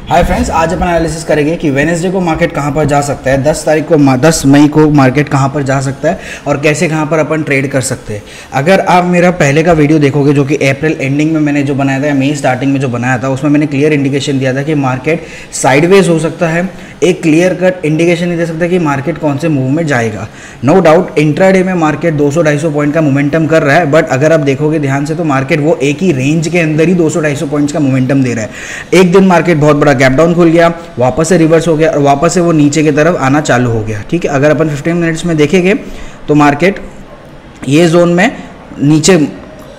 Hi friends, आज अपन analysis करेंगे कि वेडनेसडे को मार्केट कहां पर जा सकता है, 10 तारीख को 10 मई को मार्केट कहां पर जा सकता है और कैसे कहां पर अपन ट्रेड कर सकते हैं। अगर आप मेरा पहले का वीडियो देखोगे जो कि अप्रैल एंडिंग में मैंने जो बनाया था या मई स्टार्टिंग में जो बनाया था, उसमें मैंने क्लियर इंडिकेशन दिया था कि मार्केट साइडवेज हो सकता है। एक क्लियर कट इंडिकेशन नहीं दे सकता कि मार्केट कौन से मूव में जाएगा। नो डाउट इंट्राडे में मार्केट 200-250 पॉइंट का मोमेंटम कर रहा है, बट अगर आप देखोगे ध्यान से तो मार्केट वो एक ही रेंज के अंदर ही 200-250 पॉइंट्स का मोमेंटम दे रहा है। एक दिन मार्केट बहुत बड़ा गैप डाउन खुल गया, वापस से रिवर्स हो गया और वापस से वो नीचे की तरफ आना चालू हो गया। ठीक है, अगर अपन 15 मिनट्स में देखेंगे तो मार्केट ये जोन में नीचे,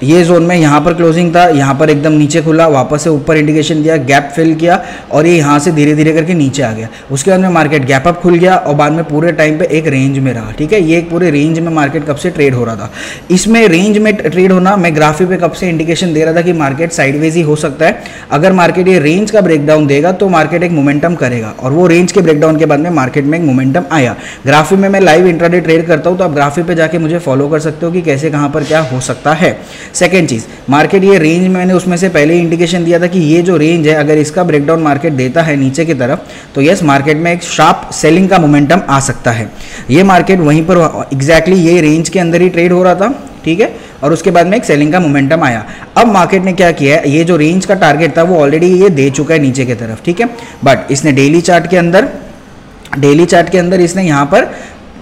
ये जोन में यहाँ पर क्लोजिंग था, यहाँ पर एकदम नीचे खुला, वापस से ऊपर इंडिकेशन दिया, गैप फिल किया और ये यहाँ से धीरे धीरे करके नीचे आ गया। उसके बाद में मार्केट गैप अप खुल गया और बाद में पूरे टाइम पे एक रेंज में रहा। ठीक है, ये एक पूरे रेंज में मार्केट कब से ट्रेड हो रहा था। इसमें रेंज में ट्रेड होना मैं ग्राफिक पे कब से इंडिकेशन दे रहा था कि मार्केट साइडवेज ही हो सकता है। अगर मार्केट ये रेंज का ब्रेकडाउन देगा तो मार्केट एक मोमेंटम करेगा और वो रेंज के ब्रेकडाउन के बाद में मार्केट में एक मोमेंटम आया। ग्राफिक में मैं लाइव इंट्राडे ट्रेड करता हूँ, तो आप ग्राफिक पे जाके मुझे फॉलो कर सकते हो कि कैसे कहाँ पर क्या हो सकता है। सेकेंड चीज़, मार्केट ये रेंज में मैंने उसमें से पहले ही इंडिकेशन दिया था कि ये जो रेंज है अगर इसका ब्रेकडाउन मार्केट देता है नीचे की तरफ तो यस, मार्केट में एक शार्प सेलिंग का मोमेंटम आ सकता है। ये मार्केट वहीं पर एग्जैक्टली ये रेंज के अंदर ही ट्रेड हो रहा था। ठीक है, और उसके बाद में एक सेलिंग का मोमेंटम आया। अब मार्केट ने क्या किया है, ये जो रेंज का टारगेट था वो ऑलरेडी ये दे चुका है नीचे की तरफ। ठीक है, बट इसने डेली चार्ट के अंदर इसने यहाँ पर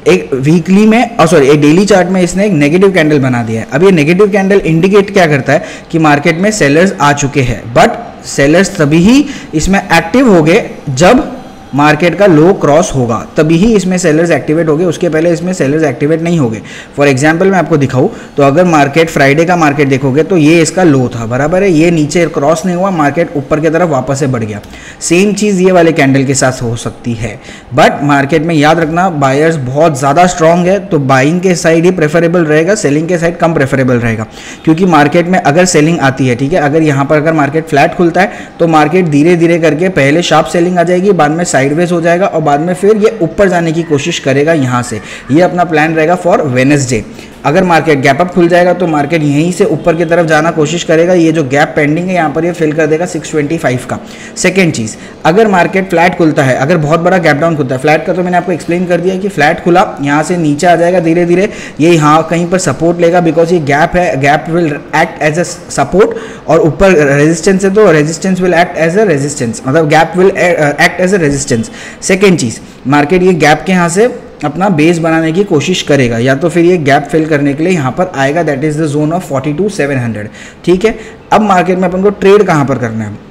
एक वीकली में एक डेली चार्ट में इसने एक नेगेटिव कैंडल बना दिया है। अब ये नेगेटिव कैंडल इंडिकेट क्या करता है कि मार्केट में सेलर्स आ चुके हैं, बट सेलर्स तभी ही इसमें एक्टिव हो गए जब मार्केट का लो क्रॉस होगा, तभी ही इसमें सेलर्स एक्टिवेट हो गए। उसके पहले इसमें सेलर्स एक्टिवेट नहीं हो गए। फॉर एग्जांपल मैं आपको दिखाऊं तो अगर मार्केट फ्राइडे का मार्केट देखोगे तो ये इसका लो था, बराबर है, ये नीचे क्रॉस नहीं हुआ, मार्केट ऊपर की तरफ वापस से बढ़ गया। सेम चीज़ ये वाले कैंडल के साथ हो सकती है, बट मार्केट में याद रखना बायर्स बहुत ज़्यादा स्ट्रॉन्ग है, तो बाइंग के साइड ही प्रेफरेबल रहेगा, सेलिंग के साइड कम प्रेफरेबल रहेगा। क्योंकि मार्केट में अगर सेलिंग आती है, ठीक है, अगर यहाँ पर अगर मार्केट फ्लैट खुलता है तो मार्केट धीरे धीरे करके पहले शार्प सेलिंग आ जाएगी, बाद में साइडवेज हो जाएगा और बाद में फिर ये ऊपर जाने की कोशिश करेगा यहाँ से। ये अपना प्लान रहेगा फॉर वेडनेसडे। अगर मार्केट गैप अप खुल जाएगा तो मार्केट यहीं से ऊपर की तरफ जाना कोशिश करेगा। ये जो गैप पेंडिंग है यहाँ पर ये फिल कर देगा 625 का। सेकेंड चीज़, अगर मार्केट फ्लैट खुलता है, अगर बहुत बड़ा गैप डाउन खुलता है, फ्लैट का तो मैंने आपको एक्सप्लेन कर दिया कि फ्लैट खुला, यहाँ से नीचे आ जाएगा धीरे धीरे, ये यहाँ कहीं पर सपोर्ट लेगा बिकॉज ये गैप है, gap will act as a support और ऊपर रेजिस्टेंस है तो resistance will act as a resistance, मतलब gap will act as a resistance. Second चीज़, मार्केट ये गैप के यहाँ से अपना बेस बनाने की कोशिश करेगा या तो फिर ये गैप फिल करने के लिए यहाँ पर आएगा, that is the zone of 42,700। ठीक है, अब मार्केट में अपन को ट्रेड कहाँ पर करना है।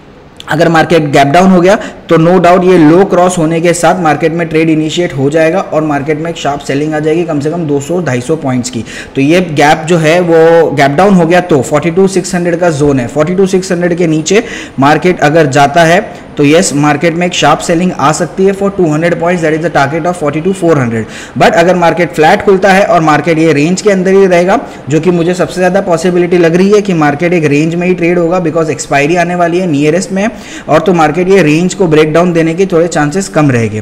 अगर मार्केट गैप डाउन हो गया तो नो डाउट ये लो क्रॉस होने के साथ मार्केट में ट्रेड इनिशिएट हो जाएगा और मार्केट में एक शार्प सेलिंग आ जाएगी कम से कम 200-250 पॉइंट्स की। तो ये गैप जो है वो गैप डाउन हो गया तो 42,600 का जोन है। 42,600 के नीचे मार्केट अगर जाता है तो यस, मार्केट में एक शार्प सेलिंग आ सकती है for 200 points, that is the target of 42,400। But अगर मार्केट फ्लैट खुलता है और मार्केट ये रेंज के अंदर ही रहेगा, जो कि मुझे सबसे ज़्यादा पॉसिबिलिटी लग रही है कि मार्केट एक रेंज में ही ट्रेड होगा बिकॉज एक्सपायरी आने वाली है नियरेस्ट में, और तो मार्केट ये रेंज को ब्रेक डाउन देने के थोड़े चांसेस कम रहेंगे।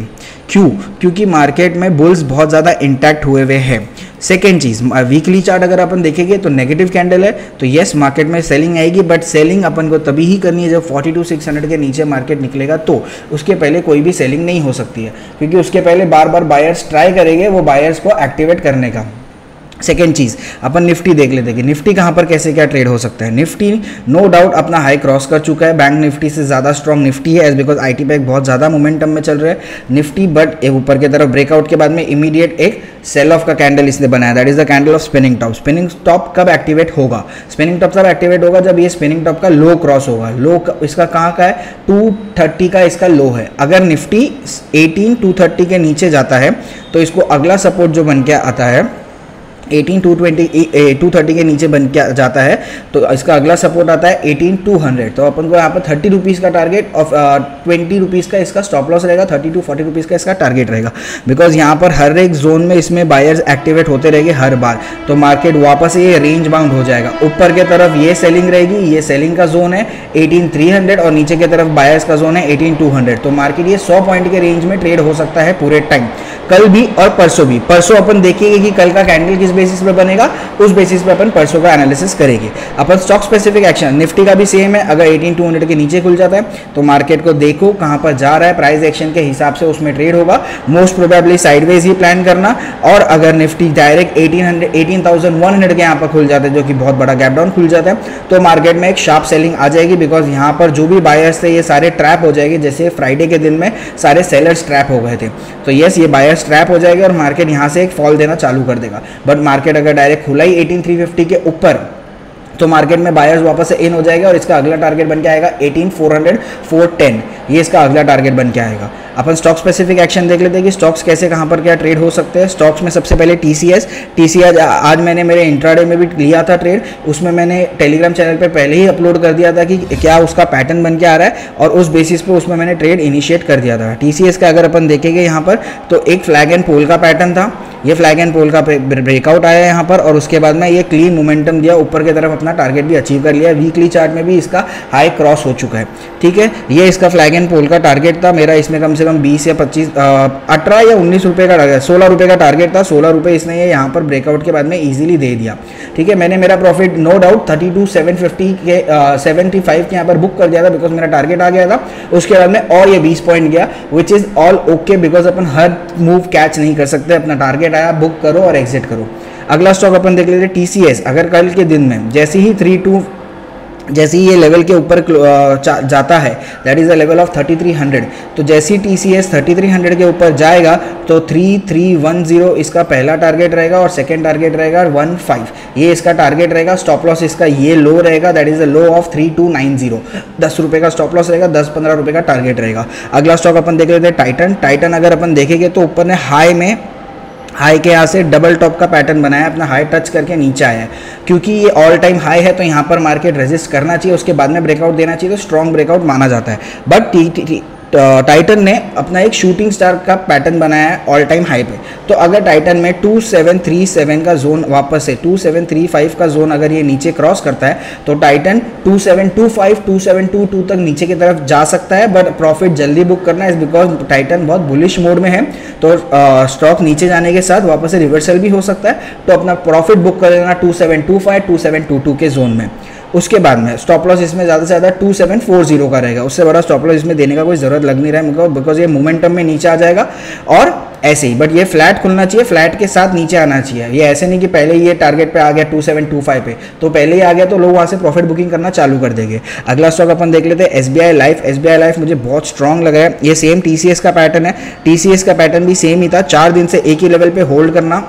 क्यों? क्योंकि मार्केट में बुल्स बहुत ज़्यादा इंटैक्ट हुए हुए हैं। सेकेंड चीज़, वीकली चार्ट अगर अपन देखेंगे तो नेगेटिव कैंडल है तो यस, मार्केट में सेलिंग आएगी, बट सेलिंग अपन को तभी ही करनी है जब 42,600 के नीचे मार्केट निकलेगा, तो उसके पहले कोई भी सेलिंग नहीं हो सकती है क्योंकि उसके पहले बार बार बायर्स ट्राई करेंगे वो बायर्स को एक्टिवेट करने का। सेकेंड चीज़, अपन निफ्टी देख लेते हैं कि निफ्टी कहाँ पर कैसे क्या ट्रेड हो सकता है। निफ्टी नो डाउट अपना हाई क्रॉस कर चुका है, बैंक निफ्टी से ज़्यादा स्ट्रॉन्ग निफ्टी है एज बिकॉज आईटी पैक बहुत ज़्यादा मोमेंटम में चल रहा है निफ्टी, बट एक ऊपर की तरफ ब्रेकआउट के बाद में इमीडिएट एक सेल ऑफ का कैंडल इसने बनाया, that is the candle of spinning top. Spinning top कब एक्टिवेट होगा? स्पिनिंग टॉप तब एक्टिवेट होगा जब ये स्पिनिंग टॉप का लो क्रॉस होगा। लो इसका कहाँ का है? 230 का इसका लो है। अगर निफ्टी 18,230 के नीचे जाता है तो इसको अगला सपोर्ट जो बन के आता है 18,230 के नीचे बन के जाता है तो इसका अगला सपोर्ट आता है 18,200। तो अपन को यहाँ पर 30 रुपीज़ का टारगेट और 20 रुपीज़ का इसका स्टॉप लॉस रहेगा, 30 to 40 रुपीज़ का इसका टारगेट रहेगा बिकॉज यहाँ पर हर एक जोन में इसमें बायर्स एक्टिवेट होते रहेंगे हर बार, तो मार्केट वापस ये रेंज बाउंड हो जाएगा। ऊपर की तरफ ये सेलिंग रहेगी, ये सेलिंग का जोन है 18,300 और नीचे की तरफ बायर्स का जोन है 18,200। तो मार्केट ये 100 पॉइंट के रेंज में ट्रेड हो सकता है पूरे टाइम। कल भी और परसों भी। परसों अपन देखेंगे कि कल का कैंडल किस बेसिस पे बनेगा, उस बेसिस पे अपन परसों का एनालिसिस करेंगे। अपन स्टॉक स्पेसिफिक एक्शन निफ्टी का भी सेम है, अगर 18200 के नीचे खुल जाता है तो मार्केट को देखो कहां पर जा रहा है, प्राइस एक्शन के हिसाब से उसमें ट्रेड होगा, मोस्ट प्रोबेबली साइडवेज ही प्लान करना। और अगर निफ्टी डायरेक्ट 18,100 के यहाँ पर खुल जाता है, जो कि बहुत बड़ा गैप डाउन खुल जाता है, तो मार्केट में एक शार्प सेलिंग आ जाएगी, बिकॉज यहाँ पर जो भी बायर्स थे ये सारे ट्रैप हो जाएंगे, जैसे फ्राइडे के दिन में सारे सेलर्स ट्रैप हो गए थे। तो यस, ये बायर्स ट्रैप हो जाएगा और मार्केट यहाँ से एक फॉल देना चालू कर देगा। बट मार्केट अगर डायरेक्ट खुला ही 18,350 के ऊपर तो मार्केट में बायर्स वापस से इन हो जाएगा और इसका अगला टारगेट बन के आएगा 18,400 410, ये इसका अगला टारगेट बन के आएगा। अपन स्टॉक स्पेसिफिक एक्शन देख लेते हैं कि स्टॉक्स कैसे कहां पर क्या ट्रेड हो सकते हैं। स्टॉक्स में सबसे पहले टीसीएस आज मैंने मेरे इंट्राडे में भी लिया था ट्रेड, उसमें मैंने टेलीग्राम चैनल पे पहले ही अपलोड कर दिया था कि क्या उसका पैटर्न बन के आ रहा है, और उस बेसिस पे उसमें मैंने ट्रेड इनिशिएट कर दिया था। टीसीएस का अगर अपन देखेंगे यहाँ पर तो एक फ्लैग एंड पोल का पैटर्न था, ये फ्लैग एंड पोल का ब्रेकआउट आया यहाँ पर, और उसके बाद में ये क्लीन मोमेंटम दिया ऊपर की तरफ, अपना टारगेट भी अचीव कर लिया। वीकली चार्ट में भी इसका हाई क्रॉस हो चुका है, ठीक है। ये इसका फ्लैग एंड पोल का टारगेट था, मेरा इसमें कम से कम 20 या 25 18 या 19 रुपये का 16 रुपये का टारगेट था। 16 रुपये इसने ये यहाँ पर ब्रेकआउट के बाद में इजीली दे दिया, ठीक है। मैंने मेरा प्रॉफिट नो डाउट 32,750 के 75 के यहाँ पर बुक कर दिया था, बिकॉज मेरा टारगेट आ गया था। उसके बाद में और ये 20 पॉइंट गया, which is all okay, because upon her move catch नहीं कर सकते, अपना टारगेट आया बुक करो और एग्जिट करो। अगला स्टॉक अपन देख लेते हैं टीसीएस। अगर कल के दिन में जैसे ही ये लेवल के ऊपर जाता है, that is the level of 3300, तो जैसे ही टीसीएस 3300 के ऊपर जाएगा तो 3310 इसका पहला टारगेट रहेगा और सेकंड टारगेट रहेगा 15, ये इसका टारगेट रहेगा। स्टॉप लॉस इसका ये लो रहेगा, that is the low of 3290, 10 रुपये का स्टॉप लॉस रहेगा, 10-15 रुपये का टारगेट रहेगा। अगला स्टॉक अपन देख लेते हैं टाइटन अगर अपन देखेंगे तो ऊपर ने हाई के यहाँ से डबल टॉप का पैटर्न बनाया, अपना हाई टच करके नीचे आया है। क्योंकि ये ऑल टाइम हाई है तो यहाँ पर मार्केट रेजिस्ट करना चाहिए, उसके बाद में ब्रेकआउट देना चाहिए, तो स्ट्रॉन्ग ब्रेकआउट माना जाता है। बट टाइटन ने अपना एक शूटिंग स्टार का पैटर्न बनाया है ऑल टाइम हाई पे। तो अगर टाइटन में 2737 का जोन वापस से 2735 का जोन अगर ये नीचे क्रॉस करता है तो टाइटन 2725 2722 तक नीचे की तरफ जा सकता है। बट प्रॉफिट जल्दी बुक करना है, बिकॉज टाइटन बहुत बुलिश मोड में है, तो स्टॉक नीचे जाने के साथ वापस से रिवर्सल भी हो सकता है, तो अपना प्रॉफिट बुक कर लेना 2725 2722 के जोन में। उसके बाद में स्टॉप लॉस इसमें ज़्यादा से ज़्यादा 2740 का रहेगा, उससे बड़ा स्टॉप लॉस इसमें देने का कोई ज़रूरत लग नहीं रहा है, बिकॉज ये मोमेंटम में नीचे आ जाएगा और ऐसे ही। बट ये फ्लैट खुलना चाहिए, फ्लैट के साथ नीचे आना चाहिए, ये ऐसे नहीं कि पहले ये टारगेट पे आ गया 2725 पे तो पहले ही आ गया तो लोग वहाँ से प्रॉफिट बुकिंग करना चालू कर देंगे। अगला स्टॉक अपन देख लेते हैं एसबीआई लाइफ मुझे बहुत स्ट्रॉन्ग लग रहा है। ये सेम टीसीएस का पैटर्न है, टीसीएस का पैटर्न भी सेम ही था, 4 दिन से एक ही लेवल पे होल्ड करना,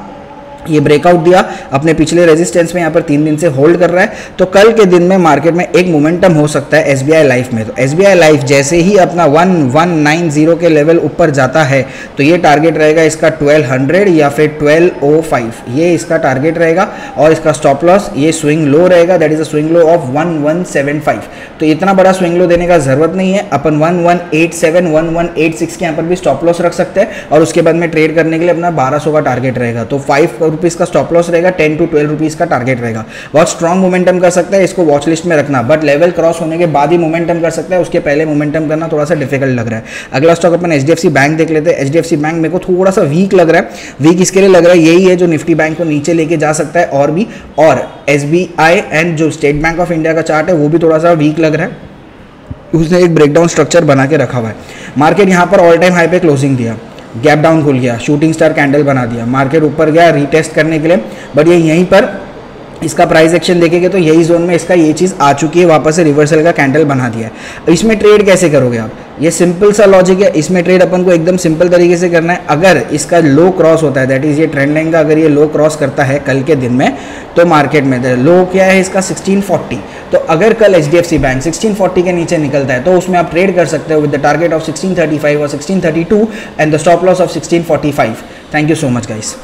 ये ब्रेकआउट दिया अपने पिछले रेजिस्टेंस में, यहाँ पर 3 दिन से होल्ड कर रहा है। तो कल के दिन में मार्केट में एक मोमेंटम हो सकता है एसबीआई लाइफ में। तो एसबीआई लाइफ जैसे ही अपना 1190 के लेवल ऊपर जाता है तो ये टारगेट रहेगा इसका 1200 या फिर 1205, ये इसका टारगेट रहेगा। और इसका स्टॉप लॉस ये स्विंग लो रहेगा, that is a swing low of 1175। तो इतना बड़ा स्विंग लो देने का जरूरत नहीं है, अपन 1187 1186 के यहाँ पर भी स्टॉप लॉस रख सकते हैं और उसके बाद में ट्रेड करने के लिए अपना 1200 का टारगेट रहेगा। तो 5 रुपीज़ का स्टॉप लॉस रहेगा, 10 to 12 रुपीज़ का टारगेट रहेगा। बहुत स्ट्रॉन्ग मोमेंटम कर सकता है, इसको वॉच लिस्ट में रखना, बट लेवल क्रॉस होने के बाद ही मोमेंटम कर सकता है, उसके पहले मोमेंटम करना थोड़ा सा डिफिकल्ट लग रहा है। अगला स्टॉक अपन एचडीएफसी बैंक देख लेते हैं। एचडीएफसी बैंक मेरे को थोड़ा सा वीक लग रहा है। वीक इसके लिए लग रहा है यही है जो निफ्टी बैंक को नीचे लेके जा सकता है और भी, और एसबीआई एंड जो स्टेट बैंक ऑफ इंडिया का चार्ट है वो भी थोड़ा सा वीक लग रहा है। उसने एक ब्रेकडाउन स्ट्रक्चर बना के रखा हुआ है। मार्केट यहाँ पर ऑल टाइम हाई पे क्लोजिंग दिया, गैप डाउन खुल गया, शूटिंग स्टार कैंडल बना दिया, मार्केट ऊपर गया रीटेस्ट करने के लिए, बट ये यहीं पर इसका प्राइस एक्शन देखेंगे तो यही जोन में इसका ये चीज़ आ चुकी है, वापस से रिवर्सल का कैंडल बना दिया है। इसमें ट्रेड कैसे करोगे आप, ये सिंपल सा लॉजिक है। इसमें ट्रेड अपन को एकदम सिंपल तरीके से करना है। अगर इसका लो क्रॉस होता है, दैट इज ये ट्रेंड लाइन का अगर ये लो क्रॉस करता है कल के दिन में, तो मार्केट में लो क्या है इसका 1640। तो अगर कल एचडीएफसी बैंक 1640 के नीचे निकलता है तो उसमें आप ट्रेड कर सकते हो विद द टारगेट ऑफ 1635 और 1632 and the stop loss of 1645। Thank you so much guys.